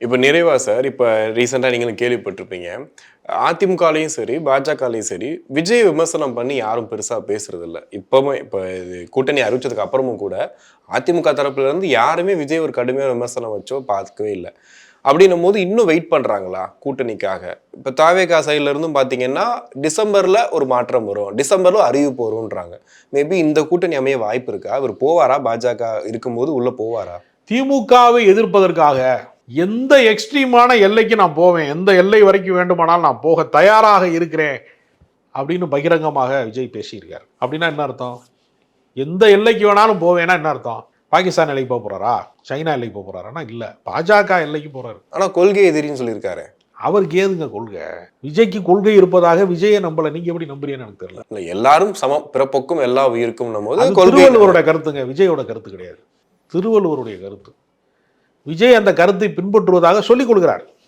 இப்ப நிறைவா சார், இப்ப ரீசென்ட்டா நீங்களும் கேள்விப்பட்டிருப்பீங்க. அதிமுகலயும் சரி, பாஜகலயும் சரி, விஜய் விமர்சனம் பண்ணி யாரும் பெருசா பேசுறதில்ல. இப்ப இது கூட்டணி அறிவிச்சதுக்கு அப்புறமும் கூட, அதிமுக தரப்புல இருந்து யாருமே விஜய் ஒரு கடுமையான விமர்சனம் வச்சோ பார்க்கவே இல்ல. அப்படின்னும்போது இன்னும் வெயிட் பண்றாங்களா கூட்டணிக்காக? இப்ப தாவேகா சைடுல இருந்தும் பார்த்தீங்கன்னா, டிசம்பர்ல ஒரு மாற்றம் வரும். டிசம்பர்ல அறிவிப்பு வரும்ன்றாங்க. மேபி இந்த கூட்டணி அமைய வாய்ப்பு இருக்கா? இவரு போவாரா? பாஜக இருக்கும்போது உள்ள போவாரா? திமுகவை எதிர்ப்பதற்காக எந்த எக்ஸ்ட்ரீமான எல்லைக்கு நான் போவேன், எந்த எல்லை வரைக்கும் வேண்டுமானால் நான் போக தயாராக இருக்கிறேன் அப்படின்னு பகிரங்கமாக விஜய் பேசியிருக்கார். அப்படின்னா என்ன அர்த்தம்? எந்த எல்லைக்கு வேணாலும் போவேன்னா என்ன அர்த்தம்? பாகிஸ்தான் எல்லைக்கு போக போறாரா? சைனா எல்லைக்கு போக போறாரா? இல்ல, பாஜக எல்லைக்கு போறாரு. ஆனா கொள்கை எதிரின்னு சொல்லியிருக்காரு. அவருக்கு ஏதுங்க கொள்கை? விஜய்க்கு கொள்கை இருப்பதாக விஜயை நம்பல. நீங்க எப்படி நம்புறீங்கன்னு எனக்கு தெரியல. இல்ல எல்லாரும் சமம், பிறப்புக்கும் எல்லா உயிருக்கும் போது அது கொள்கை திருவள்ளுவரோட கருத்துங்க, விஜயோட கருத்து கிடையாது. திருவள்ளுவருடைய கருத்து. விஜய் அந்த கருத்தை பின்பற்றுவதாக சொல்லிக் கொள்கிறார்.